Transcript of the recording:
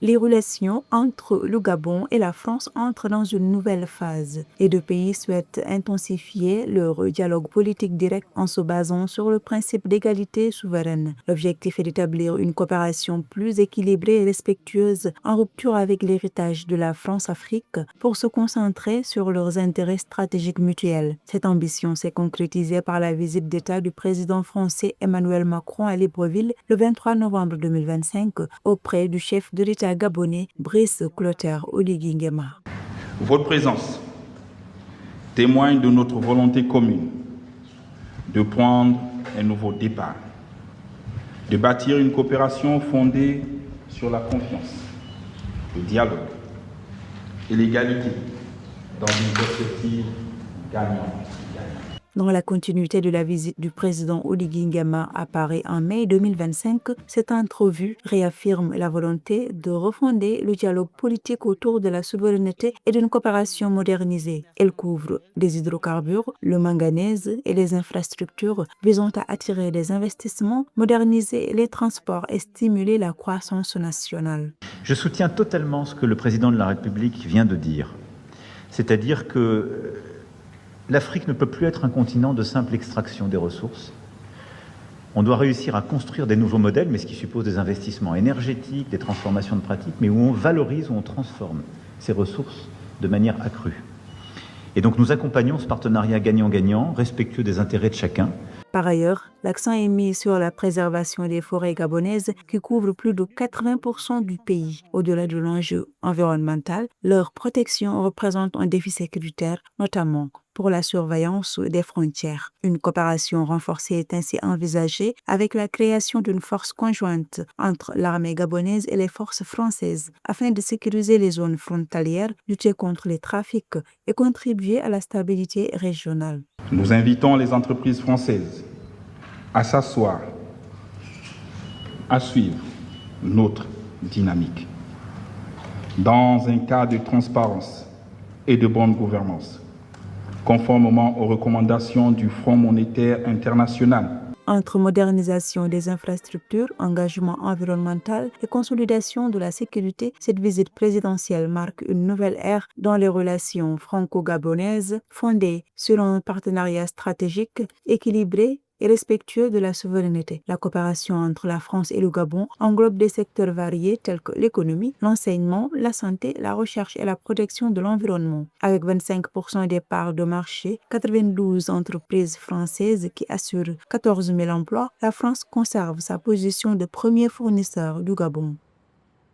les relations entre le Gabon et la France entrent dans une nouvelle phase. Les deux pays souhaitent intensifier leur dialogue politique direct en se basant sur le principe d'égalité souveraine. L'objectif est d'établir une coopération plus équilibrée et respectueuse en rupture avec l'héritage de la France-Afrique pour se concentrer sur leurs intérêts stratégiques mutuels. Cette ambition s'est concrétisée par la visite d'État du président français Emmanuel Macron à Libreville le 23 novembre 2025 auprès du chef de l'État gabonais Brice Clotaire Oligui Nguema. Votre présence témoigne de notre volonté commune de prendre un nouveau départ, de bâtir une coopération fondée sur la confiance, le dialogue et l'égalité dans une perspective gagnante. Dans la continuité de la visite du président Oligui Nguema à Paris en mai 2025, cette entrevue réaffirme la volonté de refonder le dialogue politique autour de la souveraineté et d'une coopération modernisée. Elle couvre les hydrocarbures, le manganèse et les infrastructures visant à attirer des investissements, moderniser les transports et stimuler la croissance nationale. Je soutiens totalement ce que le président de la République vient de dire, c'est-à-dire que l'Afrique ne peut plus être un continent de simple extraction des ressources. On doit réussir à construire des nouveaux modèles, mais ce qui suppose des investissements énergétiques, des transformations de pratiques, mais où on valorise, où on transforme ces ressources de manière accrue. Et donc nous accompagnons ce partenariat gagnant-gagnant, respectueux des intérêts de chacun. Par ailleurs, l'accent est mis sur la préservation des forêts gabonaises qui couvrent plus de 80% du pays. Au-delà de l'enjeu environnemental, leur protection représente un défi sécuritaire, notamment pour la surveillance des frontières. Une coopération renforcée est ainsi envisagée avec la création d'une force conjointe entre l'armée gabonaise et les forces françaises afin de sécuriser les zones frontalières, lutter contre les trafics et contribuer à la stabilité régionale. Nous invitons les entreprises françaises à s'asseoir, à suivre notre dynamique dans un cadre de transparence et de bonne gouvernance, conformément aux recommandations du Fonds monétaire international. Entre modernisation des infrastructures, engagement environnemental et consolidation de la sécurité, cette visite présidentielle marque une nouvelle ère dans les relations franco-gabonaises fondées sur un partenariat stratégique, équilibré et respectueux de la souveraineté. La coopération entre la France et le Gabon englobe des secteurs variés tels que l'économie, l'enseignement, la santé, la recherche et la protection de l'environnement. Avec 25% des parts de marché, 92 entreprises françaises qui assurent 14 000 emplois, la France conserve sa position de premier fournisseur du Gabon.